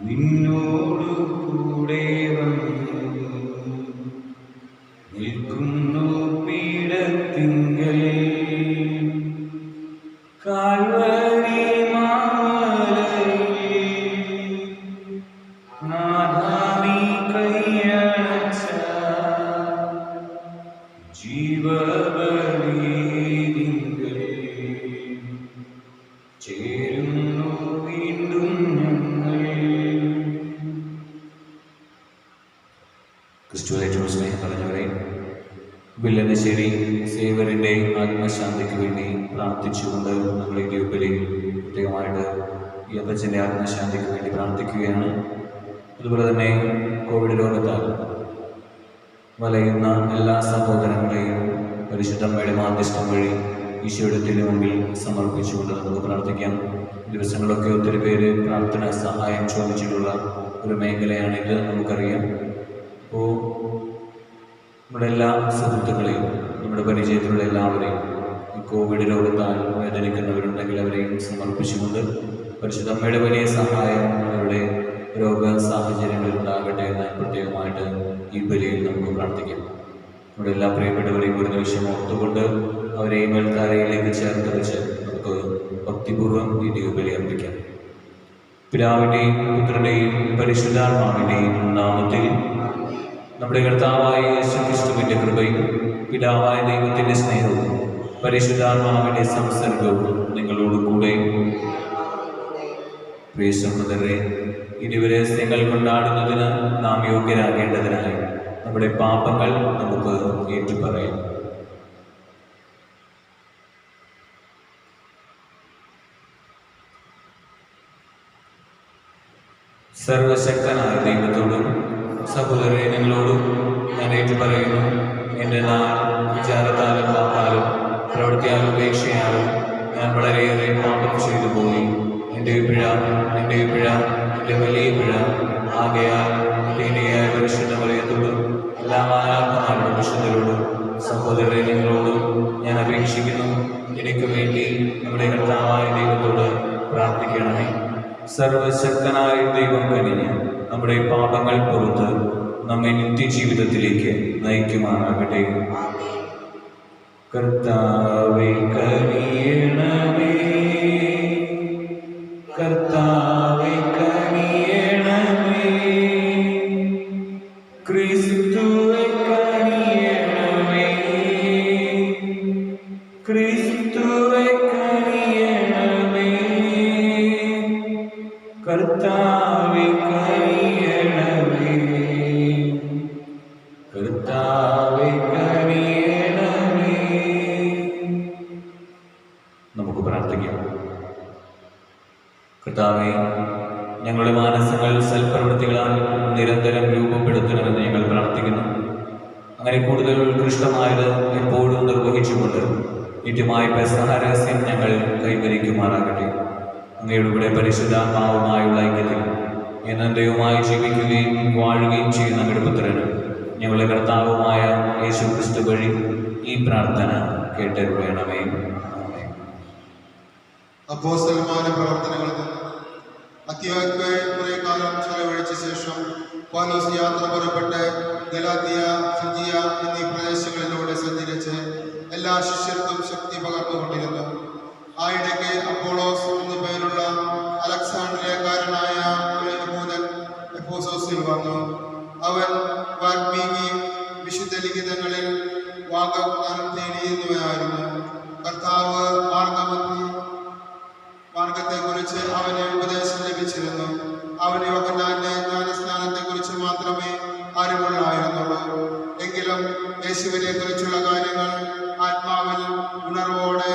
നിന്നോടു കൂടെ നിൽക്കുന്നു പീഠത്തിങ്കൽ കാൽവരി നാഥാമി കൈയണച്ച ജീവബലിതിങ്കൽ ചേരുന്നു വീണ്ടും ഞങ്ങൾ. ക്രിസ്തുവിൽ ഏറ്റവും സ്നേഹം പറഞ്ഞവരെ, വില്ലനശ്ശേരി സേവറിൻ്റെ ആത്മശാന്തിക്ക് വേണ്ടി പ്രാർത്ഥിച്ചുകൊണ്ട് നമ്മൾ ഈ ഗ്രൂപ്പിൽ പ്രത്യേകമായിട്ട് ഈ അപ്പച്ചൻ്റെ ആത്മശാന്തിക്ക് വേണ്ടി പ്രാർത്ഥിക്കുകയാണ്. അതുപോലെ തന്നെ കോവിഡ് രോഗത്താൽ വലയുന്ന എല്ലാ സഹോദരങ്ങളെയും പരിശുദ്ധമ്മയുടെ മാധ്യസ്ഥം വഴി ഈശോയുടെ തിരുമുമ്പിൽ സമർപ്പിച്ചുകൊണ്ട് നമുക്ക് പ്രാർത്ഥിക്കാം. ദിവസങ്ങളൊക്കെ ഒത്തിരി പേര് പ്രാർത്ഥന സഹായം ചോദിച്ചിട്ടുള്ള ഒരു മേഖലയാണിത്, നമുക്കറിയാം. അപ്പോൾ നമ്മുടെ എല്ലാ സുഹൃത്തുക്കളെയും, നമ്മുടെ പരിചയത്തിലുള്ള എല്ലാവരെയും ഈ കോവിഡ് രോഗത്താൽ വേദനിക്കുന്നവരുണ്ടെങ്കിൽ അവരെയും സമർപ്പിച്ചുകൊണ്ട് പരിശുദ്ധമ്മയുടെ വലിയ സഹായം അവരുടെ രോഗ സാഹചര്യങ്ങളിൽ ഉണ്ടാകട്ടെ എന്ന് പ്രത്യേകമായിട്ട് ഈ ബലിയിൽ നമുക്ക് പ്രാർത്ഥിക്കാം. നമ്മുടെ എല്ലാ പ്രിയപ്പെട്ടവരെയും ഒരു നിമിഷം ഓർത്തുകൊണ്ട് അവരെ മേൽത്താരയിലേക്ക് ചേർത്ത് വെച്ച് നമുക്ക് ഭക്തിപൂർവ്വം ഈ ദൈവബലി അർപ്പിക്കാം. പിതാവിൻ്റെയും പുത്രൻ്റെയും പരിശുദ്ധാത്മാവിൻ്റെയും നാമത്തിൽ നമ്മുടെ കർത്താവായ യേശുക്രിസ്തുവിൻ്റെ കൃപയും പിതാവായ ദൈവത്തിൻ്റെ സ്നേഹവും പരിശുദ്ധാത്മാവിൻ്റെ സംസർഗവും നിങ്ങളോട് കൂടെ. പ്രിയ സഹോദരരെ, ഇരുവരെ രഹസ്യങ്ങൾ കൊണ്ടാടുന്നതിന് നാം യോഗ്യരാകേണ്ടതിനായി നമ്മുടെ പാപങ്ങൾ നമുക്ക് ഏറ്റുപറയാം. സർവശക്തനായ ദൈവത്തോടും സഹോദരരെ നിങ്ങളോടും ഞാൻ ഏറ്റുപറയുന്നു. എൻ്റെ വിചാരത്താലും വാക്കാലും പ്രവൃത്തിയാലും ഉപേക്ഷയാലും ഞാൻ വളരെയേറെ പാപം ചെയ്തു പോയി. എൻ്റെ പിഴ എൻ്റെ വലിയ പിഴ. ആകയാൽ ദീനിയായ പരിശുദ്ധ മറിയത്തോടും എല്ലാ മാലാഖമാരുടെ വിശുദ്ധരോടും സഹോദരരെ നിങ്ങളോടും ഞാൻ അപേക്ഷിക്കുന്നു, എനിക്ക് വേണ്ടി നമ്മുടെ കർത്താവായ ദൈവത്തോട് പ്രാർത്ഥിക്കണമേ. സർവശക്തനായ ദൈവം കനിഞ്ഞ് നമ്മുടെ പാപങ്ങൾ പുറത്ത് നമ്മെ നിത്യജീവിതത്തിലേക്ക് നയിക്കുമാറാകട്ടെ. കർത്താവേ കനിയണമേ, കർത്താവേ കനിയണമേ, ക്രിസ്തുവേ കനിയണമേ, ക്രിസ്തുവേ കനിയണമേ, കർത്താവേ കനിയണമേ, കർത്താവേ കനിയണമേ. നമുക്ക് പ്രാർത്ഥിക്കാം. കർത്താവേ, ഞങ്ങളുടെ മാനസങ്ങൾ സൽപ്രവൃത്തികളാൽ നിരന്തരം രൂപപ്പെടുത്തണമെന്ന് ഞങ്ങൾ പ്രാർത്ഥിക്കുന്നു. അങ്ങനെ കൂടുതൽ ഉത്കൃഷ്ടമായത് എപ്പോഴും നിർവഹിച്ചുകൊണ്ട് നിത്യമായ പെസഹ രഹസ്യം ഞങ്ങൾ കൈവരിക്കുമാറാകട്ടെ. അങ്ങയുടെ കൂടെ പരിശുദ്ധാത്മാവുമായുള്ള ഐക്യത്തിൽ എന്നേയുമായി ജീവിക്കുകയും വാഴുകയും ചെയ്യുന്ന അങ്ങയുടെ പുത്രനും ഞങ്ങളുടെ കർത്താവുമായ യേശുക്രിസ്തു വഴി ഈ പ്രാർത്ഥന കേട്ടരുളണമേ. അപ്പോസ്തലന്മാരുടെ പ്രവർത്തനങ്ങളിൽ നിന്ന് അന്ത്യോക്യയിൽ കുറെ കാലം ചെലവഴിച്ച ശേഷം പൗലോസ് യാത്ര പുറപ്പെട്ട് ഗലാത്യ, ഫ്രിജിയ എന്നീ പ്രദേശങ്ങളിലൂടെ സഞ്ചരിച്ച് എല്ലാ ശിഷ്യർക്കും ശക്തി പകർന്നുകൊണ്ടിരുന്നു. ആയിടയ്ക്ക് അപ്പോളോസ് എന്നു പേരുള്ള അലക്സാണ്ട്രിയക്കാരനായ ഒരു യഹൂദൻ എഫെസോസിൽ വന്നു. അവൻ വാഗ്മീകിയും വിശുദ്ധ ലിഖിതങ്ങളിൽ വാഗ്ദാനം തേടിയിരുന്നവനായിരുന്നു. കർത്താവ് മാർഗത്തെക്കുറിച്ച് അവന് ഉപദേശം ലഭിച്ചിരുന്നു. അവന് യോഹന്നാന്റെ ജ്ഞാനസ്നാനത്തെക്കുറിച്ച് മാത്രമേ അറിവുള്ളായിരുന്നുള്ളൂ. എങ്കിലും യേശുവിനെ കുറിച്ചുള്ള കാര്യങ്ങൾ ആത്മാവിൽ ഉണർവോടെ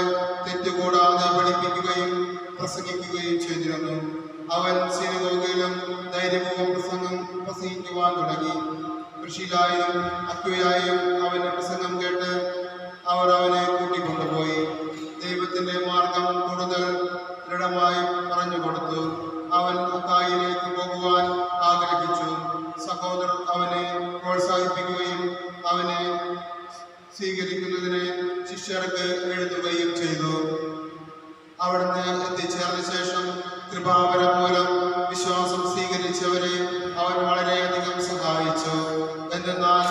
തെറ്റുകൂടാതെ പഠിപ്പിക്കുകയും പ്രസംഗിക്കുകയും ചെയ്തിരുന്നു. അവൻ സിനഗോഗിലും ധൈര്യപൂർവ്വം പ്രസംഗിക്കുവാൻ തുടങ്ങി. കൃഷിയിലായും അക്വയായും അവന്റെ പ്രസംഗം കേട്ട് അവർ അവനെ കൂട്ടിക്കൊണ്ടുപോയി. ദൈവത്തിന്റെ മാർഗം കൂടുതൽ ദൃഢമായി പറഞ്ഞുകൊടുത്തു. അവൻ അക്കായിലേക്ക് പോകുവാൻ ആഗ്രഹിച്ചു. സഹോദരർ അവനെ പ്രോത്സാഹിപ്പിക്കുകയും അവൻ സ്വീകരിക്കുന്നതിന് ശിഷ്യർക്ക് എഴുതുകയും ചെയ്തു. അവിടുന്ന് എത്തിച്ചേർന്ന ശേഷം കൃപാവരം മൂലം വിശ്വാസം സ്വീകരിച്ചവരെ അവൻ വളരെയധികം സഹായിച്ചു. എന്നാൽ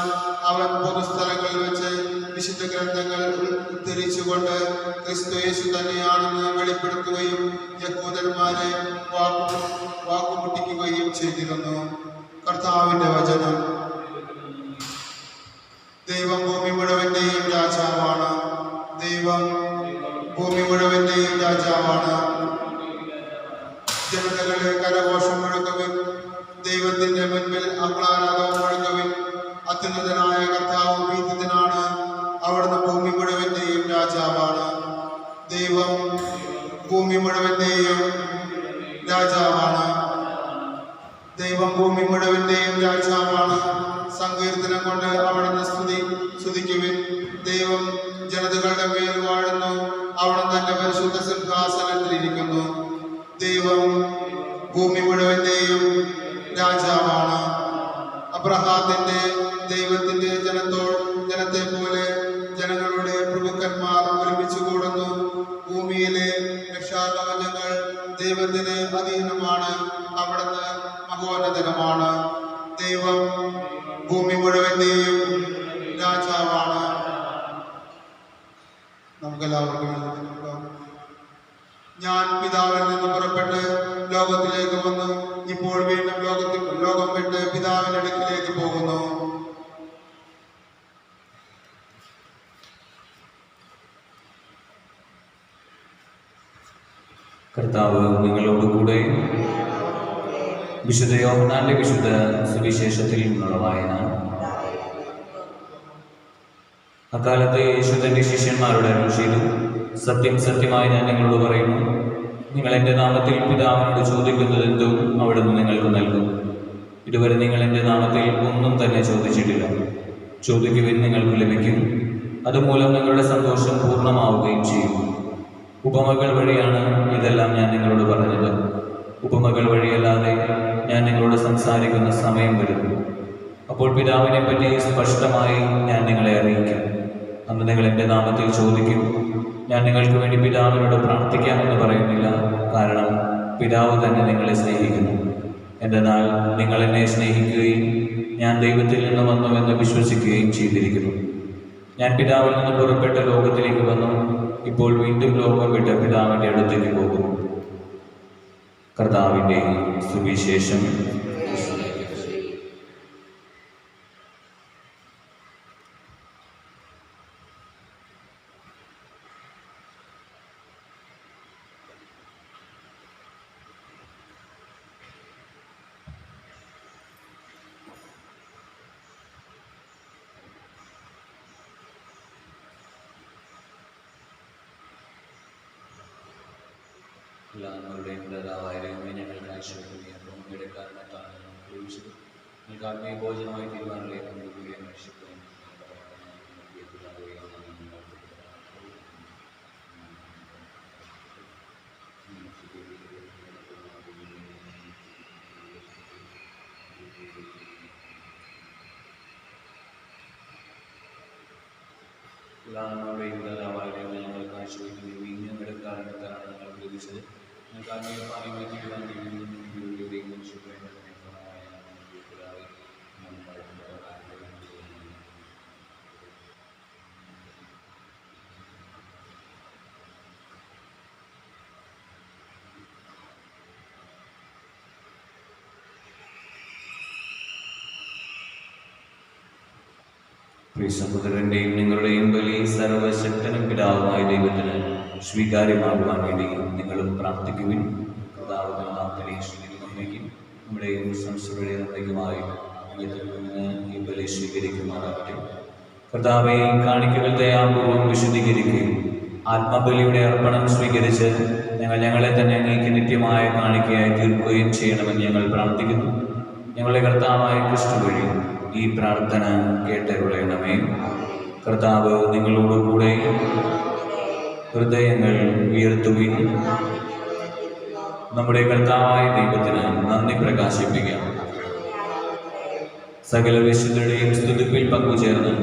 അവൻ പൊതുസ്ഥലങ്ങളിൽ വെച്ച് വിശുദ്ധ ഗ്രന്ഥങ്ങൾ ഉദ്ധരിച്ചുകൊണ്ട് ക്രിസ്തു യേശു തന്നെയാണെന്ന് വെളിപ്പെടുത്തുകയും യഹൂദന്മാരെ വാക്കുമുട്ടിക്കുകയും ചെയ്തിരുന്നു. കർത്താവിന്റെ വചനം. ദൈവം ഭൂമി മുഴുവന്റെയും രാജാവാണ്. ദൈവം ഭൂമി മുഴുവന്റെയും രാജാവാണ്. ജനതകളെ കരഘോഷം മുഴക്കുവിൻ, ദൈവത്തിന്റെ മുൻപിൽ ആഹ്ലാദവും മുഴക്കുവിൻ. അത്യുന്നതനായ കർത്താവ് ഭീതിതനാണ്, അവിടുന്ന് ഭൂമി മുഴുവന്റെയും രാജാവാണ്. ദൈവം ഭൂമി മുഴുവന്റെയും രാജാവാണ്. ദൈവം ഭൂമി മുഴുവന്റെയും രാജാവാണ്. സങ്കീർത്തനം കൊണ്ട് അവിടുന്ന് സ്തുതിക്കുവിൻ. ദൈവം ജനതകളുടെ മേൽ വാഴുന്നു, അവിടുന്ന് തന്റെ പരിശുദ്ധ സിംഹാസനത്തിലിരിക്കുന്നു. ദൈവം ഭൂമി മുഴുവന്റെയും രാജാവാണ്. അബ്രഹാത്തിന്റെ ദൈവത്തിന്റെ ജനത്തെ പോലെ ജനങ്ങളുടെ പ്രഭുക്കന്മാർ ഒരുമിച്ച് കൂടുന്നു. ഭൂമിയിലെ രക്ഷാകവചങ്ങൾ ദൈവത്തിന് അധീനമാണ്, അവിടുന്ന് മഹോന്നതനുമാണ്. ദൈവം ഭൂമി മുഴുവന്റെയും രാജാവാണ്. നമുക്കെല്ലാവർക്കും ഞാൻ പിതാവിൽ നിന്ന് പുറപ്പെട്ട് ലോകത്തിലേക്ക് വന്നു, ഇപ്പോൾ വീണ്ടും ലോകം വിട്ട് പിതാവിന്റെ അടുക്കിലേക്ക് പോകുന്നു. കർത്താവ് നിങ്ങളോടുകൂടെ. വിശുദ്ധ യോഹന്നാന്റെ വിശുദ്ധ സുവിശേഷത്തിൽ നിന്നുള്ള വായന. അക്കാലത്ത് യേശു തന്റെ ശിഷ്യന്മാരോട് അരുളി ചെയ്തു, സത്യം സത്യമായി ഞാൻ നിങ്ങളോട് പറയുന്നു, നിങ്ങൾ എൻ്റെ നാമത്തിൽ പിതാവിനോട് ചോദിക്കുന്നതെന്തും അവിടുന്ന് നിങ്ങൾക്ക് നൽകും. ഇതുവരെ നിങ്ങൾ എൻ്റെ നാമത്തിൽ ഒന്നും തന്നെ ചോദിച്ചിട്ടില്ല. ചോദിക്കുവിൻ, നിങ്ങൾക്ക് ലഭിക്കും. അതുമൂലം നിങ്ങളുടെ സന്തോഷം പൂർണ്ണമാവുകയും ചെയ്യും. ഉപമകൾ വഴിയാണ് ഇതെല്ലാം ഞാൻ നിങ്ങളോട് പറഞ്ഞത്. ഉപമകൾ വഴിയല്ലാതെ ഞാൻ നിങ്ങളോട് സംസാരിക്കുന്ന സമയം വരും. അപ്പോൾ പിതാവിനെ പറ്റി സ്പഷ്ടമായി ഞാൻ നിങ്ങളെ അറിയിക്കും. അന്ന് നിങ്ങൾ എൻ്റെ നാമത്തിൽ ചോദിക്കും. ഞാൻ നിങ്ങൾക്ക് വേണ്ടി പിതാവിനോട് പ്രാർത്ഥിക്കാമെന്ന് പറയുന്നില്ല, കാരണം പിതാവ് തന്നെ നിങ്ങളെ സ്നേഹിക്കുന്നു. എന്തെന്നാൽ നിങ്ങൾ എന്നെ സ്നേഹിക്കുകയും ഞാൻ ദൈവത്തിൽ നിന്ന് വന്നുവെന്ന് വിശ്വസിക്കുകയും ചെയ്തിരിക്കുന്നു. ഞാൻ പിതാവിൽ നിന്ന് പുറപ്പെട്ട ലോകത്തിലേക്ക് വന്നു, ഇപ്പോൾ വീണ്ടും ലോകം വിട്ട് പിതാവിൻ്റെ അടുത്തേക്ക് പോകുന്നു. കർത്താവിൻ്റെ സുവിശേഷം. എല്ലാവരുടെയും പിതാവായ ദൈവമേ, ഞങ്ങൾക്ക് ആശ്വസിക്കുന്നു. അങ്ങയുടെ കാരണത്താണ് പ്രവേശിച്ചത്. നിങ്ങൾക്ക് ആത്മീയ ഭോജനമായി തീരുമാനങ്ങളെ കൊണ്ടുപോവുകയും രക്ഷിക്കുകയും എല്ലാവരുടെയും പിതാവായ ദൈവമേ, ഞങ്ങൾക്ക് ആശ്വസിക്കുന്നു. ഞങ്ങളുടെ കാരണത്താണ് ഞങ്ങൾ പ്രവേശിച്ചത്. നിങ്ങൾക്ക് ആത്മീയ പാനീയമായി തീരുമാനങ്ങളെയും സഹോദരന്റെയും നിങ്ങളുടെയും ബലി സർവശക്തനും പിതാവുമായ ദൈവത്തിന് സ്വീകാര്യമാകുവാൻ വേണ്ടി നിങ്ങളും പ്രാർത്ഥിക്കുവിൻ. നമ്മുടെയും സംസ്ഥയുടെ നന്മയ്ക്കുമായി ഈ ബലി സ്വീകരിക്കുമാറാകട്ടെ. കർത്താവെ, കാണിക്കകൾ ദയാപൂർവം വിശദീകരിക്കുകയും ആത്മബലിയുടെ അർപ്പണം സ്വീകരിച്ച് ഞങ്ങളെ തന്നെ അങ്ങേക്ക് നിത്യമായ കാണിക്കയായി തീർക്കുകയും ചെയ്യണമെന്ന് ഞങ്ങൾ പ്രാർത്ഥിക്കുന്നു. ഞങ്ങളുടെ കർത്താവായ ക്രിസ്തു വഴി ഈ പ്രാർത്ഥന കേട്ടരുളയണമേ. കർത്താവ് നിങ്ങളോടുകൂടെ. ഹൃദയങ്ങൾ ഉയർത്തുവിൻ. നമ്മുടെ കർത്താവായ ദൈവത്തിന് നന്ദി പ്രകാശിപ്പിക്കാം. സകല വിശുദ്ധരുടെയും സ്തുതിപ്പിൽ പങ്കുചേർന്ന്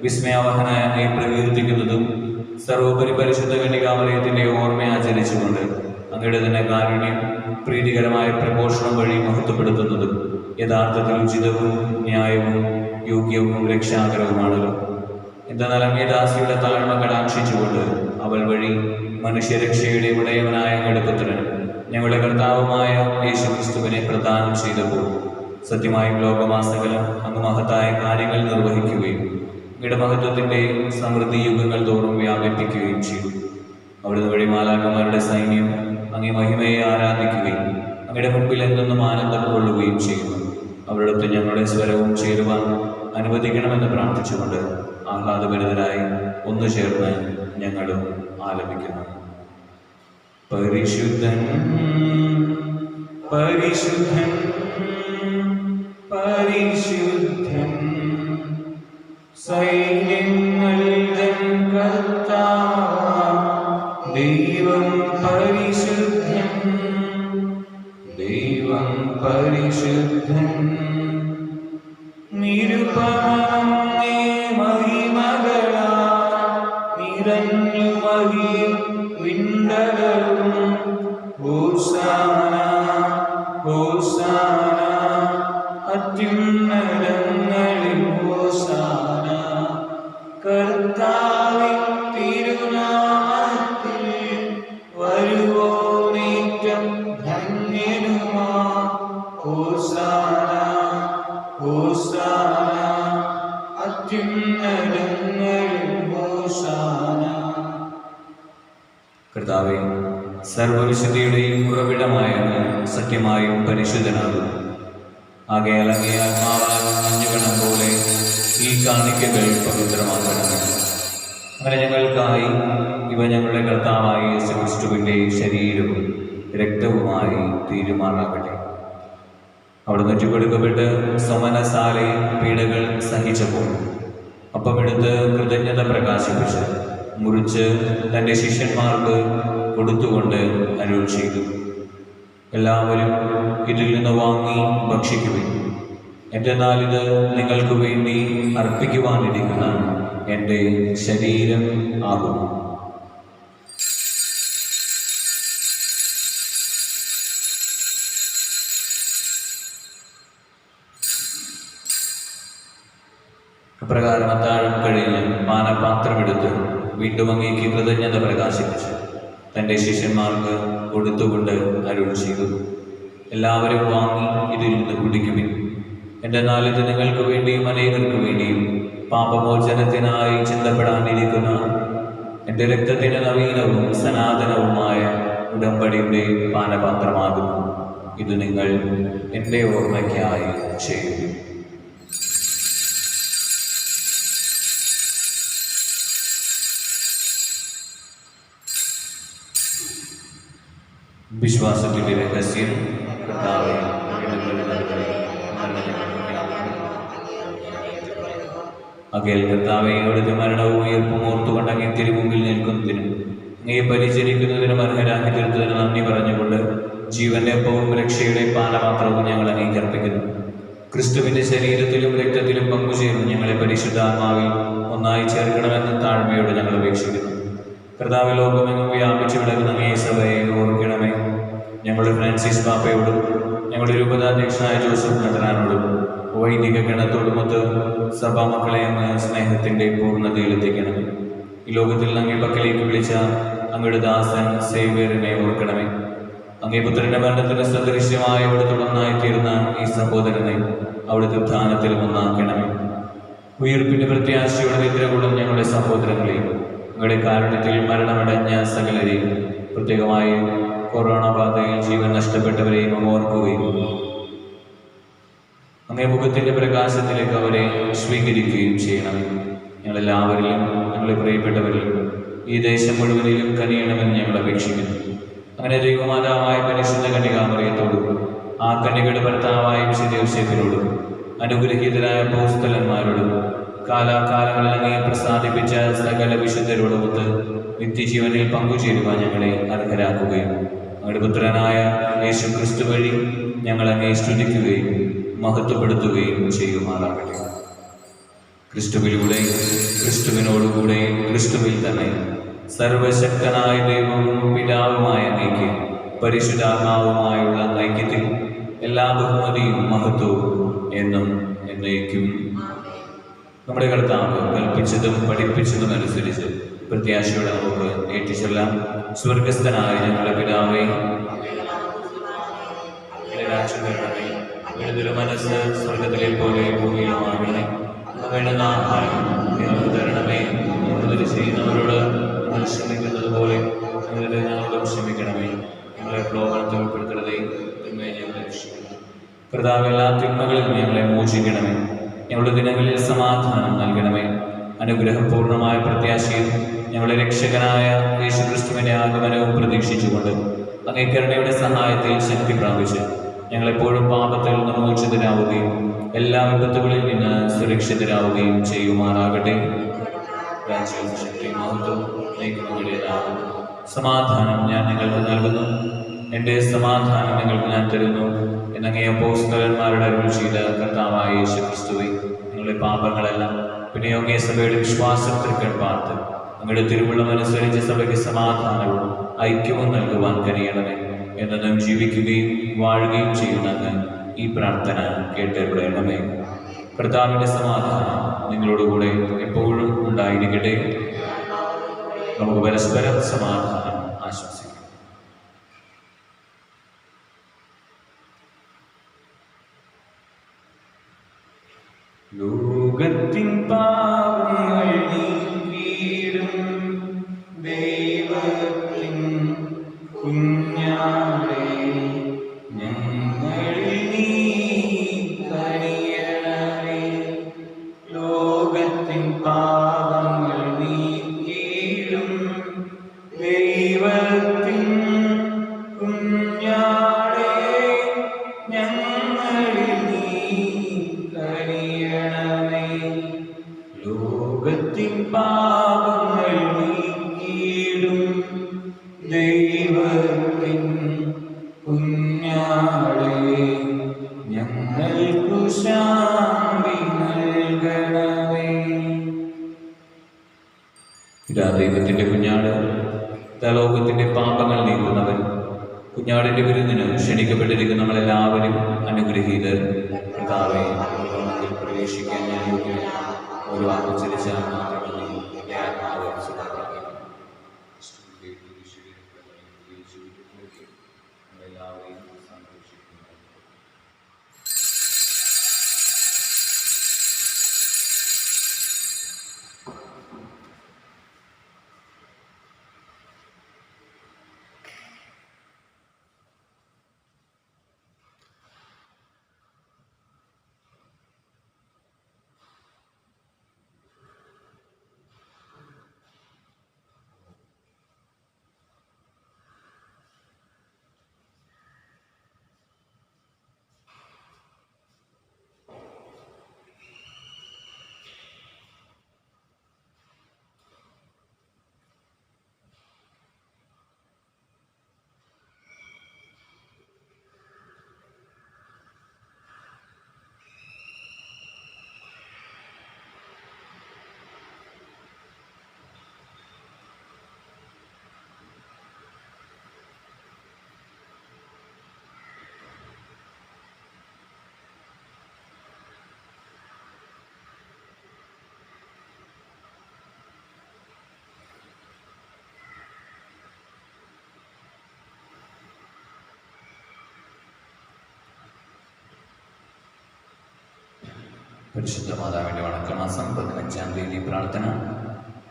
വിസ്മയാവഹനായ അങ്ങയെ പ്രകീർത്തിക്കുന്നതും സർവോപരി പരിശുദ്ധ കന്യകാമറിയത്തിന്റെ ഓർമ്മ ആചരിച്ചുകൊണ്ട് അങ്ങയുടെ തന്നെ കാരുണ്യം പ്രീതികരമായ പ്രഘോഷണം വഴി മഹത്വപ്പെടുത്തുന്നതും യഥാർത്ഥത്തിൽ ഉചിതവും ന്യായവും യോഗ്യവും രക്ഷാകരവുമാണല്ലോ. എന്നാൽ അങ്ങേ ദാസിയുടെ താഴ്മ കടാക്ഷിച്ചുകൊണ്ട് അവൾ വഴി മനുഷ്യരക്ഷയുടെ ഉടയവനായ അങ്ങയുടെ പുത്രൻ ഞങ്ങളുടെ കർത്താവുമായ യേശുക്രിസ്തുവിനെ പ്രദാനം ചെയ്തപ്പോൾ സത്യമായും ലോകമാസകലം അങ്ങ് മഹത്തായ കാര്യങ്ങൾ നിർവഹിക്കുകയും അങ്ങയുടെ മഹത്വത്തിന്റെ സമൃദ്ധി യുഗങ്ങൾ തോറും വ്യാപിപ്പിക്കുകയും ചെയ്തു. അവിടുന്ന് വഴി മാലാഖമാരുടെ സൈന്യം അങ്ങേ മഹിമയെ ആരാധിക്കുകയും അങ്ങയുടെ മുൻപിൽ എന്തെന്നും ആനന്ദം കൊള്ളുകയും ചെയ്യുന്നു. അവിടുത്തെ ഞങ്ങളുടെ സ്വരവും ചേരുവാൻ അനുവദിക്കണമെന്ന് പ്രാർത്ഥിച്ചുകൊണ്ട് ആഹ്ലാദഭരിതരായി ഒന്നു ചേർന്ന് ഞങ്ങളും ആലപിക്കുന്നു. പരിശുദ്ധൻ പരിശുദ്ധൻ പരിശുദ്ധൻ സൈന്യങ്ങളുടെ കർത്താവ് ദൈവം പരിശുദ്ധൻ ദൈവം പരിശുദ്ധൻ നിരുപമേ മഹിമകളാ നിറഞ്ഞു മഹിയും വിണ്ടകളും ഹോസാന ഹോസാന അത്യുന്നതങ്ങളിൽ ഹോസാന കർത്താവിൻ തിരുനാമത്തിൽ വരുവോനേറ്റം ധന്യനുമാ ഹോസാന ഹോസാന അത്യുന്നതങ്ങളിൽ ഹോസാന. കർത്താവേ, സർവവിശുദ്ധിയുടെയും ഉറവിടമായ സത്യമായും പരിശുദ്ധനാകും. ആകയാൽ അങ്ങേ ആത്മാവാകും മഞ്ഞുകണം പോലെ ഈ കാണിക്കകൾ പവിത്രമാക്കണം. അങ്ങനെ ഞങ്ങൾക്കായി ഇവ ഞങ്ങളുടെ കർത്താവായ യേശുക്രിസ്തുവിന്റെ ശരീരവും രക്തവുമായി തീരുമാനാകട്ടെ. അവിടുന്ന് ചുവടുക്കപ്പെട്ട് സമനസാലെ പീഡകൾ സഹിച്ചപ്പോൾ അപ്പമെടുത്ത് കൃതജ്ഞത പ്രകാശിപ്പിച്ച് മുറിച്ച് തൻ്റെ ശിഷ്യന്മാർക്ക് കൊടുത്തുകൊണ്ട് അരുൾ ചെയ്തു, എല്ലാവരും ഇതിൽ നിന്ന് വാങ്ങി ഭക്ഷിക്കുവിൻ. എന്തെന്നാൽ ഇത് നിങ്ങൾക്ക് വേണ്ടി അർപ്പിക്കുവാനിരിക്കുന്ന എൻ്റെ ശരീരം ആകുന്നു. അപ്രകാരം അത്താഴം കഴിഞ്ഞ് പാനപാത്രമെടുത്ത് വീണ്ടും അങ്ങേക്ക് കൃതജ്ഞത പ്രകാശിപ്പിച്ചു തൻ്റെ ശിഷ്യന്മാർക്ക് കൊടുത്തുകൊണ്ട് അരുൾ ചെയ്തു, എല്ലാവരും വാങ്ങി ഇതിൽ നിന്ന് കുടിക്കുവിൻ. എന്തെന്നാൽ ഇത് നിങ്ങൾക്ക് വേണ്ടിയും അനേകർക്ക് വേണ്ടിയും പാപമോചനത്തിനായി ചിന്തപ്പെടാനിരിക്കുന്ന എൻ്റെ രക്തത്തിന് നവീനവും സനാതനവുമായ ഉടമ്പടിയുടെ പാനപാത്രമാകുന്നു. ഇത് നിങ്ങൾ എൻ്റെ ഓർമ്മയ്ക്കായി ചെയ്യുന്നു. വിശ്വാസത്തിന്റെ രഹസ്യം. കർത്താവേ, അകൽ കർത്താവേ, അവിടുത്തെ മരണവും ഉയർപ്പും ഓർത്തുകൊണ്ട് അങ്ങേ തിരുമുമ്പിൽ നിൽക്കുന്നതിനും അങ്ങയെ പരിചരിക്കുന്നതിനും അർഹരാക്കി തീർത്തതിന് നന്ദി പറഞ്ഞുകൊണ്ട് ജീവന്റെ ഒപ്പവും രക്ഷയുടെ പാനപാത്രവും ഞങ്ങൾ അങ്ങേക്ക് അർപ്പിക്കുന്നു. ക്രിസ്തുവിന്റെ ശരീരത്തിലും രക്തത്തിലും പങ്കുചേർന്ന് ഞങ്ങളെ പരിശുദ്ധാത്മാവിൽ ഒന്നായി ചേർക്കണമെന്ന് താഴ്മയോട് ഞങ്ങൾ അപേക്ഷിക്കുന്നു. കർത്താവ്, ലോകമെങ്ങും വ്യാപിച്ചു കിടക്കുന്ന അങ്ങേ സഭയെ ഓർക്കണമേ. ഞങ്ങളുടെ ഫ്രാൻസിസ് പാപ്പയോടും ഞങ്ങളുടെ രൂപതാധ്യക്ഷനായ ജോസഫ് മെത്രാനോടും വൈദിക ഗണത്തോടുമൊത്ത് സഭാമക്കളെ അങ്ങ് സ്നേഹത്തിന്റെ പൂർണ്ണതയിലെത്തിക്കണമേ. ഈ ലോകത്തിൽ അങ്ങേ പക്കലേക്ക് വിളിച്ച അങ്ങയുടെ ദാസൻ സേവ്യറിനെ ഓർക്കണമേ. അങ്ങേ പുത്രന്റെ മരണത്തിന് സദൃശ്യമായ അവിടുത്തെ ഒന്നായിത്തീർന്ന ഈ സഹോദരനെ അവിടുത്തെ ഉത്ഥാനത്തിൽ ഒന്നാക്കണമേ. ഉയർപ്പിന്റെ പ്രത്യാശയുടെ നിദ്രകൊള്ളും ഞങ്ങളുടെ സഹോദരങ്ങളെയും അങ്ങയുടെ കാരുണ്യത്തിൽ മരണമടഞ്ഞ സകലരെയും, പ്രത്യേകമായി കൊറോണ ബാധയിൽ ജീവൻ നഷ്ടപ്പെട്ടവരെയും ഓർക്കുകയും അങ്ങേ മുഖത്തിന്റെ പ്രകാശത്തിലേക്ക് അവരെ സ്വീകരിക്കുകയും ചെയ്യണമേ. ഞങ്ങളെല്ലാവരിലും ഞങ്ങളെ പ്രിയപ്പെട്ടവരിലും ഈ ദേശം മുഴുവനിലും കനിയണമെന്ന് ഞങ്ങൾ അപേക്ഷിക്കുന്നു. അങ്ങനെ ദൈവമാതാവായ പരിശുദ്ധ കന്യകാമറിയത്തോടും ആ കന്യകയുടെ ഭർത്താവായ വിശുദ്ധ യോസേഫിനോടും അനുഗ്രഹീതരായ അപ്പോസ്തലന്മാരോടും കാലാകാലങ്ങളിൽ അങ്ങയെ പ്രസാദിപ്പിച്ച സകല വിശുദ്ധരോടുമൊത്ത് നിത്യജീവനിൽ പങ്കുചേരുവാൻ ഞങ്ങളെ അർഹരാക്കുകയും അങ്ങയുടെ പുത്രനായ യേശുക്രിസ്തു വഴി ഞങ്ങൾ അങ്ങയെ സ്തുതിക്കുകയും മഹത്വപ്പെടുത്തുകയും ചെയ്യുമാറാകട്ടെ. ക്രിസ്തുവിലൂടെ, ക്രിസ്തുവിനോടുകൂടെ, ക്രിസ്തുവിൽ തന്നെ സർവശക്തനായ ദൈവവും പിതാവുമായ അങ്ങേക്ക് പരിശുദ്ധാത്മാവുമായുള്ള ഐക്യത്തിൽ എല്ലാ ബഹുമതിയും മഹത്വവും എന്നും എന്നേക്കും. നമ്മുടെ കർത്താവ് കൽപ്പിച്ചതും പഠിപ്പിച്ചതും അനുസരിച്ച് പ്രത്യാശയോടെ നമുക്ക് ഏറ്റുചൊല്ലാം. സ്വർഗസ്ഥനായ ഞങ്ങളുടെ പിതാവേ, മനസ്സ് സ്വർഗത്തിലെ പോലെ ഭൂമിയിലുമാകണമേ. വേണ്ടുന്ന ആഹാരം ഞങ്ങൾക്ക് തരണമേ. ഞങ്ങൾ ചെയ്യുന്നവരോട് ഞങ്ങൾ ക്ഷമിക്കുന്നത് പോലെ ഞങ്ങളോടും ക്ഷമിക്കണമേ. ഞങ്ങളെ പ്രലോഭനത്തിൽ ഉൾപ്പെടുത്തരുതേ, തിന്മയെ ഞങ്ങളെ രക്ഷിക്കണം. കർത്താവ് എല്ലാ തിന്മകളിൽ ഞങ്ങളെ മോചിക്കണമേ. ഞങ്ങളുടെ ദിനങ്ങളിൽ സമാധാനം നൽകണമേ. അനുഗ്രഹപൂർണമായ പ്രത്യാശയും ഞങ്ങളുടെ രക്ഷകനായ യേശുക്രിസ്തുവിന്റെ ആഗമനവും പ്രതീക്ഷിച്ചുകൊണ്ട് അങ്ങേ കരുണയുടെ സഹായത്തിൽ ശക്തി പ്രാപിച്ച് ഞങ്ങളെപ്പോഴും പാപത്തിൽ നിന്ന് മോചിതരാവുകയും എല്ലാ വിപത്തുകളിൽ നിന്ന് സുരക്ഷിതരാവുകയും ചെയ്യുമാറാകട്ടെ. രാജ്യവും ശക്തിയും മഹത്വവും നയിക്കുന്നവരുടേതാകും. സമാധാനം ഞാൻ നിങ്ങൾക്ക് നൽകുന്നു, എൻ്റെ സമാധാനം നിങ്ങൾക്ക് ഞാൻ തരുന്നു എന്നങ്ങേ അപ്പോസ്തലന്മാരുടെ അരുൾ ചെയ്ത കർത്താവായ യേശുക്രിസ്തുവേ, നിങ്ങളുടെ പാപങ്ങളെല്ലാം പിന്നെ അങ്ങേ സഭയുടെ വിശ്വാസം തൃക്കൺ പാർത്ത് അങ്ങയുടെ തിരുവുള്ളമനുസരിച്ച് സഭയ്ക്ക് സമാധാനവും ഐക്യവും നൽകുവാൻ കഴിയണമേ. എന്നും ജീവിക്കുകയും വാഴുകയും ചെയ്യുന്ന ഈ പ്രാർത്ഥന കേട്ടരുളണമേ. കർത്താവിന്റെ സമാധാനം നിങ്ങളോടുകൂടെ എപ്പോഴും ഉണ്ടായിരിക്കട്ടെ. നമുക്ക് പരസ്പരം സമാധാനം ആശംസിക്കാം. ലോകത്തിൻ പാപങ്ങൾ നീക്കിയിടും ദൈവത്തിൻ കുഞ്ഞാടേ, ഞങ്ങളിൽ നീ കനിയണമേ. ലോകത്തിൻ പാപങ്ങൾ നീക്കിയിടും ദൈവത്തിൻ കുഞ്ഞാടേ, ഞങ്ങളിൽ നീ കനിയണമേ. ലോകത്തിൻ പാപങ്ങൾ നീക്കിയിടും ദൈവത്തിൻ കുഞ്ഞാടേ, ഞങ്ങൾക്കു ശാന്തി നൽകണമേ. ഇതാ ദൈവത്തിന്റെ കുഞ്ഞാട്, ലോകത്തിന്റെ പാപങ്ങൾ നീക്കുന്നവൻ. കുഞ്ഞാടിന്റെ വിരുന്നിന് ക്ഷണിക്കപ്പെട്ടിരിക്കുന്ന നമ്മളെല്ലാവരും അനുഗ്രഹീതർ. കർത്താവേ, പ്രവേശിക്കാൻ ഞാൻ യോഗ്യനല്ല. ഒരു വാക്ക് ചലിച്ചാൽ മാത്രമേ എൻ്റെ ആത്മാവ് സുഖപ്രാപിക്കൂ. എല്ലാവരെയും സന്തോഷിക്കുന്നു. പരിശുദ്ധ മാതാവിന്റെ വണക്കമാസം 15-ാം തീയതി പ്രാർത്ഥന.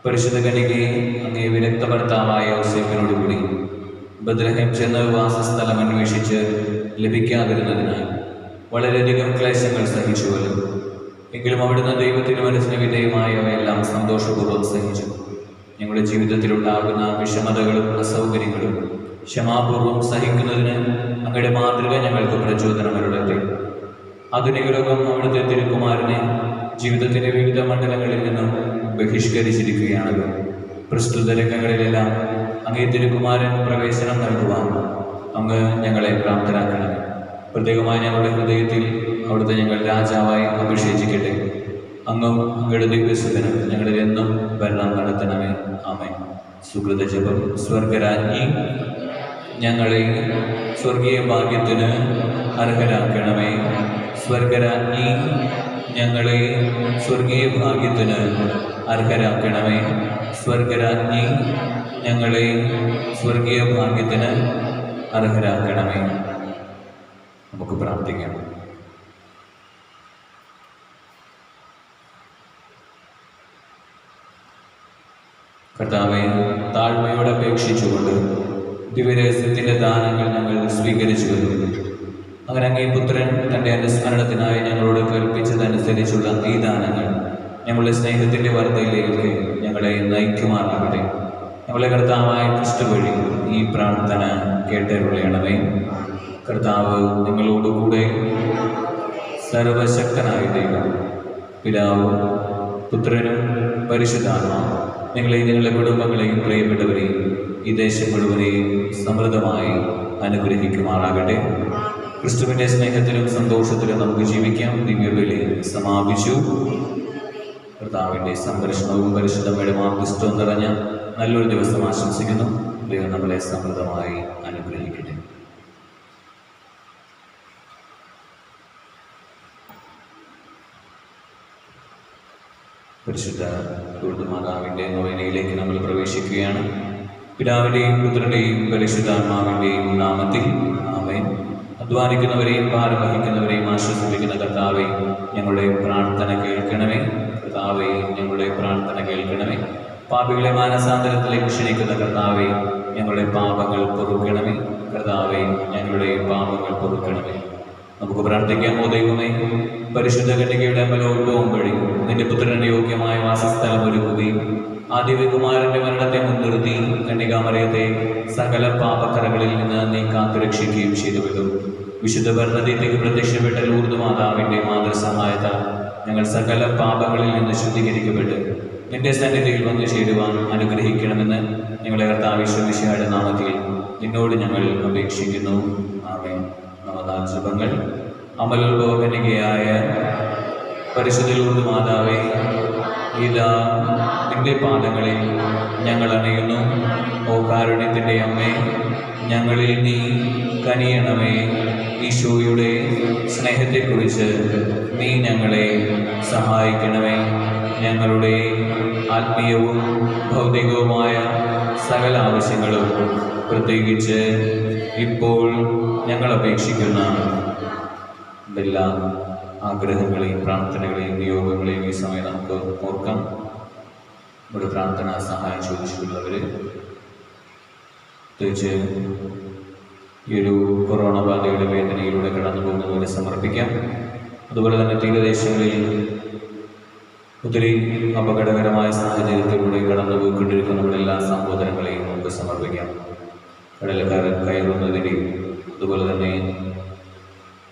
പരിശുദ്ധ കന്യകയെ അങ്ങേ വിരക്ത ഭർത്താവായ യോസേഫിനോടുകൂടി ബത്ലഹേം ചെന്ന് വാസസ്ഥലം അന്വേഷിച്ച് ലഭിക്കാതിരുന്നതിനാൽ വളരെയധികം ക്ലേശങ്ങൾ സഹിച്ചുവല്ലോ. എങ്കിലും അവിടുന്ന് ദൈവത്തിന് മനസ്സിന് വിധേയമായവയെല്ലാം സന്തോഷപൂർവ്വം സഹിച്ചു. ഞങ്ങളുടെ ജീവിതത്തിലുണ്ടാകുന്ന വിഷമതകളും അസൗകര്യങ്ങളും ക്ഷമാപൂർവ്വം സഹിക്കുന്നതിന് അങ്ങയുടെ മാതൃക ഞങ്ങൾക്ക് പ്രചോദനമരുളട്ടെ. ആധുനിക ലോകം അവിടുത്തെ തിരുക്കുമാരനെ ജീവിതത്തിന്റെ വിവിധ മണ്ഡലങ്ങളിൽ നിന്നും ബഹിഷ്കരിച്ചിരിക്കുകയാണല്ലോ. പ്രസ്തുത രംഗങ്ങളിലെല്ലാം അങ്ങേ തിരുക്കുമാരൻ പ്രവേശനം നൽകുവാൻ അങ്ങ് ഞങ്ങളെ പ്രാപ്തരാക്കണം. പ്രത്യേകമായി ഞങ്ങളുടെ ഹൃദയത്തിൽ അവിടുത്തെ ഞങ്ങൾ രാജാവായി അഭിഷേചിക്കട്ടെ. അങ്ങും അങ്ങയുടെ ദിവസത്തിനും ഞങ്ങളിൽ എന്നും ഭരണം നടത്തണമേ. ആമേൻ. സുകൃത ജപം. സ്വർഗരാജ്ഞി ഞങ്ങളെ സ്വർഗീയ ഭാഗ്യത്തിന് അർഹരാക്കണമേ. സ്വർഗരാജ്ഞി ഞങ്ങളെ സ്വർഗീയ ഭാഗ്യത്തിന് അർഹരാക്കണമേ. സ്വർഗരാജ്ഞി ഞങ്ങളെ സ്വർഗീയ ഭാഗ്യത്തിന് അർഹരാക്കണമേ. നമുക്ക് പ്രാർത്ഥിക്കാം. കർത്താവെ, താഴ്മയോടെ അപേക്ഷിച്ചുകൊണ്ട് ദിവ്യരഹസ്യത്തിൻ്റെ ദാനങ്ങൾ ഞങ്ങൾ സ്വീകരിച്ചു വരുന്നു. അങ്ങനെ അങ്ങേ പുത്രൻ തൻ്റെ അനുസ്മരണത്തിനായി ഞങ്ങളോട് കൽപ്പിച്ചതനുസരിച്ചുള്ള ഈ ദാനങ്ങൾ ഞങ്ങളുടെ സ്നേഹത്തിൻ്റെ വർദ്ധയിലേക്ക് ഞങ്ങളെ നയിക്കുമാറാകട്ടെ. ഞങ്ങളെ കർത്താവായ ക്രിസ്തു വഴി ഈ പ്രാർത്ഥന കേട്ടരുളയണമേ. കർത്താവ് നിങ്ങളോടുകൂടെ. സർവശക്തനായ ദൈവം പിതാവും പുത്രനും പരിശുദ്ധാത്മാവും നിങ്ങളെയും നിങ്ങളുടെ കുടുംബങ്ങളെയും പ്രിയപ്പെട്ടവരെയും ഈ ദേശം മുഴുവനെയും സമൃദ്ധമായി അനുഗ്രഹിക്കുമാറാകട്ടെ. ക്രിസ്തുവിൻ്റെ സ്നേഹത്തിലും സന്തോഷത്തിലും നമുക്ക് ജീവിക്കാം. ദിവ്യബലി സമാപിച്ചു. കർത്താവിൻ്റെ സംരക്ഷണവും പരിശുദ്ധമയുടെ മാധ്യസ്ഥവും നിറഞ്ഞ നല്ലൊരു ദിവസം ആശംസിക്കുന്നു. ദൈവം നമ്മളെ സമൃദ്ധമായി അനുഗ്രഹിക്കട്ടെ. പരിശുദ്ധ മാതാവിൻ്റെ നൊവേനയിലേക്ക് നമ്മൾ പ്രവേശിക്കുകയാണ്. പിതാവിൻ്റെയും പുത്രൻ്റെയും പരിശുദ്ധാത്മാവിൻ്റെയും നാമത്തിൽ ആമേൻ. അധ്വാനിക്കുന്നവരെയും ഭാരം വഹിക്കുന്നവരെയും ആശ്വസിപ്പിക്കുന്ന കർത്താവെ, ഞങ്ങളുടെ പ്രാർത്ഥന കേൾക്കണമേ. കർത്താവെ, ഞങ്ങളുടെ പ്രാർത്ഥന കേൾക്കണമേ. പാപികളെ മാനസാന്തരത്തിലേക്ക് ക്ഷണിക്കുന്ന കർത്താവെ, ഞങ്ങളുടെ പാപങ്ങൾ പൊറുക്കണമേ. കർത്താവെ, ഞങ്ങളുടെ പാപങ്ങൾ പൊറുക്കണമേ. നമുക്ക് പ്രാർത്ഥിക്കാമോ? ദൈവമേ, പരിശുദ്ധ കന്യകയുടെ അമലോത്ഭവം വഴി നിന്റെ പുത്രന്റെ യോഗ്യമായ വാസസ്ഥലം ഒരുക്കുകയും ആദിവ്യകുമാരന്റെ മരണത്തെ മുൻനിർത്തി കന്യകാമറിയത്തെ സകല പാപക്കറകളിൽ നിന്ന് നീ കാത്തുരക്ഷിക്കുകയും ചെയ്തുവല്ലോ. വിശുദ്ധ ഭരണതീയത്തേക്ക് പ്രത്യക്ഷപ്പെട്ട ലൂർദ് മാതാവിൻ്റെ മാതൃസഹായത്താൽ ഞങ്ങൾ സകല പാപങ്ങളിൽ നിന്ന് ശുദ്ധീകരിക്കപ്പെട്ട് നിന്റെ സന്നിധിയിൽ വന്നു ചേരുവാൻ അനുഗ്രഹിക്കണമെന്ന് ഞങ്ങളെ കർത്താവ് ഈശോയുടെ നാമത്തിൽ നിന്നോട് ഞങ്ങൾ അപേക്ഷിക്കുന്നു. ആമേൻ. നവദാന ജപങ്ങൾ. അമലോത്ഭവ കന്യകയായ പരിശുദ്ധ ലൂർദ് മാതാവേ, ഇതാ നിന്റെ പാദങ്ങളിൽ ഞങ്ങൾ അണയുന്നു. ഓ കാരുണ്യത്തിൻ്റെ അമ്മേ, ഞങ്ങളിൽ നീ കനിയണമേ. ഈശോയുടെ സ്നേഹത്തെക്കുറിച്ച് നീ ഞങ്ങളെ സഹായിക്കണമേ. ഞങ്ങളുടെ ആത്മീയവും ഭൗതികവുമായ സകല ആവശ്യങ്ങളും, പ്രത്യേകിച്ച് ഇപ്പോൾ ഞങ്ങൾ അപേക്ഷിക്കുന്ന എല്ലാ ആഗ്രഹങ്ങളെയും പ്രാർത്ഥനകളെയും നിയോഗങ്ങളെയും ഈ സമയം നമുക്ക് ഓർക്കാം. ഒരു പ്രാർത്ഥനാ സഹായം ചോദിച്ചിട്ടുള്ളവർ പ്രത്യേകിച്ച് ഈ ഒരു കൊറോണ ബാധയുടെ വേദനയിലൂടെ കടന്നു പോകുന്നവരെ സമർപ്പിക്കാം. അതുപോലെ തന്നെ തീരദേശങ്ങളിൽ ഒത്തിരി അപകടകരമായ സാഹചര്യത്തിലൂടെ കടന്നു പോയിക്കൊണ്ടിരിക്കുന്ന നമ്മുടെ എല്ലാ സഹോദരങ്ങളെയും നമുക്ക് സമർപ്പിക്കാം. കടലക്കാരൻ കയറുന്നതിൻ്റെയും അതുപോലെ തന്നെ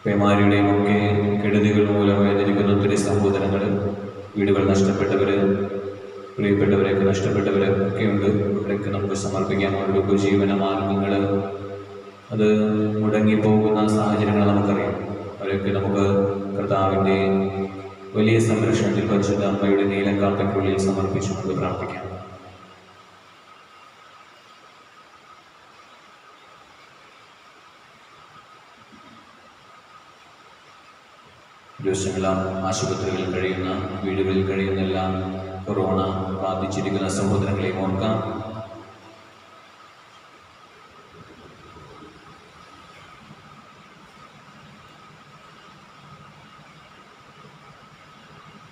പേമാരിയുടെയും ഒക്കെ കെടുതികൾ മൂലം വേദനിക്കുന്ന ഒത്തിരി സഹോദരങ്ങൾ, വീടുകൾ നഷ്ടപ്പെട്ടവർ, പ്രിയപ്പെട്ടവരെയൊക്കെ നഷ്ടപ്പെട്ടവരൊക്കെ ഉണ്ട്. അവരൊക്കെ നമുക്ക് സമർപ്പിക്കാം. അവരുടെ ഉപജീവന മാർഗങ്ങൾ അത് മുടങ്ങിപ്പോകുന്ന സാഹചര്യങ്ങൾ നമുക്കറിയാം. അവരൊക്കെ നമുക്ക് കർത്താവിൻ്റെ വലിയ സംരക്ഷണത്തിൽ പരിശുദ്ധ അമ്മയുടെ നീലക്കാപ്പയ്ക്കുള്ളിൽ സമർപ്പിച്ചുകൊണ്ട് പ്രാർത്ഥിക്കാം. ദിവസങ്ങളാം ആശുപത്രികളിൽ കഴിയുന്ന, വീടുകളിൽ കഴിയുന്ന എല്ലാം കൊറോണ ബാധിച്ചിരിക്കുന്ന സഹോദരങ്ങളെയും ഓർക്കാം.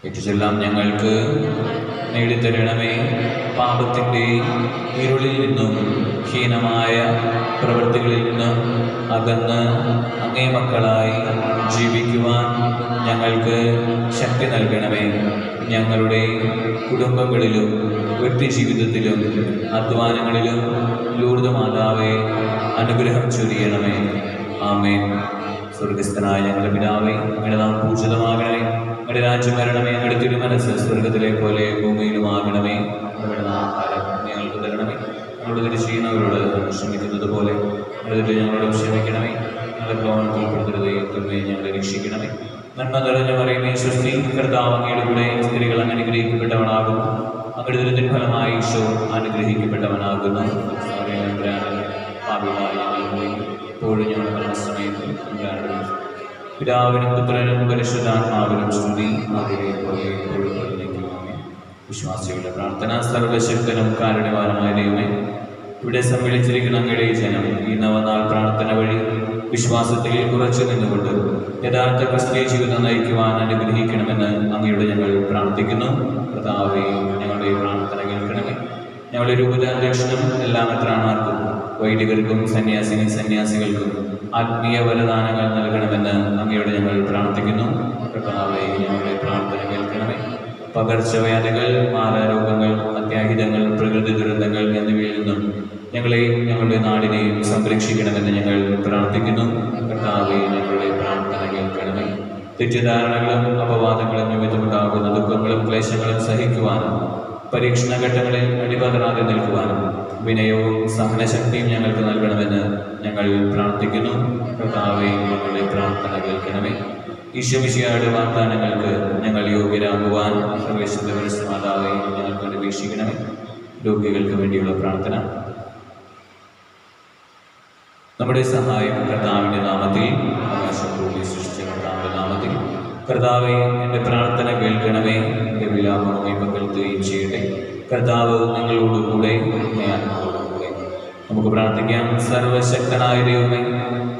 ഏറ്റെല്ലാം ഞങ്ങൾക്ക് നേടിത്തരണമേ. പാപത്തിൻ്റെ ഇരുളിൽ നിന്നും ഹീനമായ പ്രവൃത്തികളിൽ നിന്നും അകന്ന് അങ്ങേ മക്കളായി ജീവിക്കുവാൻ ഞങ്ങൾക്ക് ശക്തി നൽകണമേ. ഞങ്ങളുടെ കുടുംബങ്ങളിലും വ്യക്തിജീവിതത്തിലും അധ്വാനങ്ങളിലും ലൂർദ് മാതാവേ അനുഗ്രഹം ചൊരിയണമേ. ആമേൻ. സ്വർഗസ്ഥനായ ഞങ്ങളുടെ പിതാവേ, അങ്ങയുടെ നാമം പൂജിതമാകണമേ. അങ്ങയുടെ രാജ്യം വരണമേ. അങ്ങയുടെ തിരുമനസ്സ് സ്വർഗത്തിലെ പോലെ ഭൂമിയിലുമാകണമേ. ഞങ്ങളുടെ ആഹാരം ഞങ്ങൾക്ക് തരണമേ. ഞങ്ങളുടെ തെറ്റ് ചെയ്യുന്നവരോട് ക്ഷമിക്കുന്നത് പോലെ ഞങ്ങളുടെ തെറ്റ് ഞങ്ങളോട് ക്ഷമിക്കണമേ. ഞങ്ങളുടെ പ്രവണത്തിൽ പെടുത്തരുതേ, ഞങ്ങളെ രക്ഷിക്കണമേ. നന്മ നിറഞ്ഞ മറിയമേ സ്വസ്തി, കർത്താവ് അങ്ങയുടെ കൂടെ സ്ത്രീകൾ അങ്ങ് അനുഗ്രഹിക്കപ്പെട്ടവളാകുന്നു. അങ്ങയുടെ ദുരിതത്തിൻ ഫലമായി ഈശോ അനുഗ്രഹിക്കപ്പെട്ടവനാകുന്നു. എപ്പോഴും ഞങ്ങളുടെ മരണസമയത്ത് പിതാവിനും പുത്രനും പരിശുദ്ധാത്മാവിനും സ്തുതി. വിശ്വാസികളുടെ പ്രാർത്ഥന. സർവശക്തനും കാരുണ്യവാനുമായ ദൈവമേ, ഇവിടെ സമ്മേളിച്ചിരിക്കുന്ന അങ്ങയുടെ ജനം ഈ നവനാൾ പ്രാർത്ഥന വഴി വിശ്വാസത്തിൽ ഉറച്ചു നിന്നുകൊണ്ട് യഥാർത്ഥ ക്രിസ്തീയ ജീവിതം നയിക്കുവാൻ അനുഗ്രഹിക്കണമെന്ന് അങ്ങയോട് ഞങ്ങൾ പ്രാർത്ഥിക്കുന്നു. കർത്താവേ, ഞങ്ങളുടെ പ്രാർത്ഥന കേൾക്കണമേ. ഞങ്ങളുടെ രൂപതാധ്യക്ഷനും എല്ലാ മെത്രാന്മാർക്കും വൈദികർക്കും സന്യാസികൾക്കും ആത്മീയ വരദാനങ്ങൾ നൽകണമെന്ന് അങ്ങയോട് ഞങ്ങൾ പ്രാർത്ഥിക്കുന്നു. കർത്താവേ, ഞങ്ങളുടെ പ്രാർത്ഥന കേൾക്കണമേ. പകർച്ചവ്യാധികൾ, മാറാരോഗങ്ങൾ, അത്യാഹിതങ്ങൾ, പ്രകൃതി ദുരന്തങ്ങൾ എന്നിവയിൽ നിന്നും ഞങ്ങളെയും ഞങ്ങളുടെ നാടിനെയും സംരക്ഷിക്കണമെന്ന് ഞങ്ങൾ പ്രാർത്ഥിക്കുന്നു. കർത്താവേ, ഞങ്ങളുടെ പ്രാർത്ഥന കേൾക്കണമേ. തെറ്റിദ്ധാരണകളും അപവാദങ്ങളും നിമിത്തമുണ്ടാകുന്ന ദുഃഖങ്ങളും ക്ലേശങ്ങളും സഹിക്കുവാനും പരീക്ഷണഘട്ടങ്ങളിൽ അടിപതറാതെ നിൽക്കുവാനും വിനയവും സഹനശക്തിയും ഞങ്ങൾക്ക് നൽകണമെന്ന് ഞങ്ങൾ പ്രാർത്ഥിക്കുന്നു. കർത്താവേ, ഞങ്ങളുടെ പ്രാർത്ഥന കേൾക്കണമേ. ഈശോമിശിഹായുടെ വാഗ്ദാനങ്ങൾക്ക് ഞങ്ങൾ യോഗ്യരാകുവാൻ സർവേശ്വര മാതാവേ ഞങ്ങൾക്ക് അപേക്ഷിക്കണമേ. രോഗികൾക്ക് വേണ്ടിയുള്ള പ്രാർത്ഥന. നമ്മുടെ സഹായം കർത്താവിൻ്റെ നാമത്തിൽ, ആകാശം ഭൂമി സൃഷ്ടിച്ച കർത്താവിൻ്റെ നാമത്തിൽ. കർത്താവേ, എൻ്റെ പ്രാർത്ഥന കേൾക്കണമേ. എൻ്റെ വിലാപമായി പകർത്തുകയും ചെയ്യട്ടെ. കർത്താവ് നിങ്ങളോടുകൂടെ, ആത്മാവോടുകൂടെ. നമുക്ക് പ്രാർത്ഥിക്കാം. സർവശക്തനായ ദൈവമേ,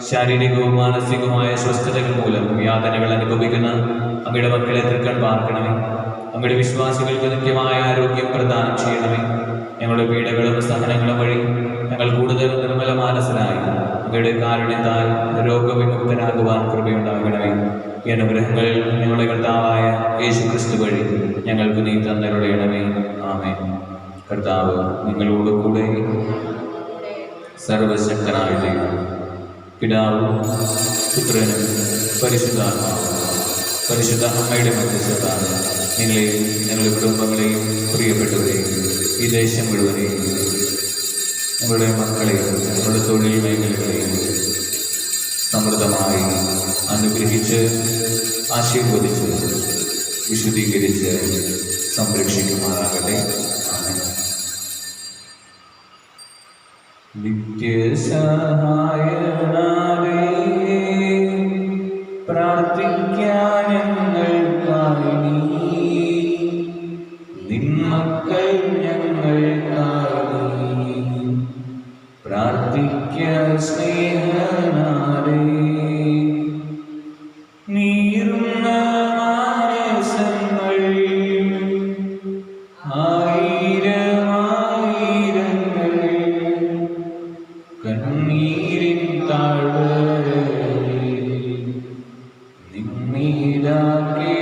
ശാരീരികവും മാനസികവുമായ സ്വസ്ഥതകൾ മൂലം യാതനകൾ അനുഭവിക്കുന്ന അങ്ങയുടെ മക്കളെ തൃക്കൺ പാർക്കണമേ. അങ്ങയുടെ വിശ്വാസികൾക്ക് നിത്യമായ ആരോഗ്യം പ്രദാനം ചെയ്യണമേ. ഞങ്ങളുടെ പീഡകളും സഹനങ്ങളും വഴി ഞങ്ങൾ കൂടുതൽ നിർമ്മല മാനസരായി അങ്ങയുടെ കാരുണ്യത്താൽ രോഗവിമുക്തരാകുവാൻ കൃപയുണ്ടാകണമേ. ഈ അനുഗ്രഹങ്ങൾ ഞങ്ങളുടെ കർത്താവായ യേശുക്രിസ്തു വഴി ഞങ്ങൾക്ക് നീ തന്നരുളയണമേ. ആമേൻ. കർത്താവ് നിങ്ങളോടുകൂടെ. സർവശക്തനായ ദൈവം പിതാവും പുത്രനും പരിശുദ്ധാത്മാവും പരിശുദ്ധ അമ്മയുടെ മധ്യസ്ഥതാണ് നിങ്ങളെയും ഞങ്ങളുടെ കുടുംബങ്ങളെയും പ്രിയപ്പെട്ടവരെയും ഈ ദേശം മുഴുവനെയും ഞങ്ങളുടെ മക്കളെയും ഞങ്ങളുടെ തൊഴിൽ മേഖലകളെയും സമൃദ്ധമായി അനുഗ്രഹിച്ച് ആശീർവദിച്ച് വിശുദ്ധീകരിച്ച് സംരക്ഷിക്കുമാറാകട്ടെ. ആമേൻ. നിത്യസഹായനാലേ പ്രാർത്ഥിക്കാൻ ഞങ്ങൾക്കായി നീ, നിൻ മക്കൾ ഞങ്ങൾക്കായി നീ പ്രാർത്ഥിക്കാൻ സ്നേഹനാലേ. നീറുന്ന മാനസങ്ങൾ ആയിരമായിരങ്ങൾ കണ്ണീരിൻ താഴ്വരയിൽ നിന്നീരാക്കി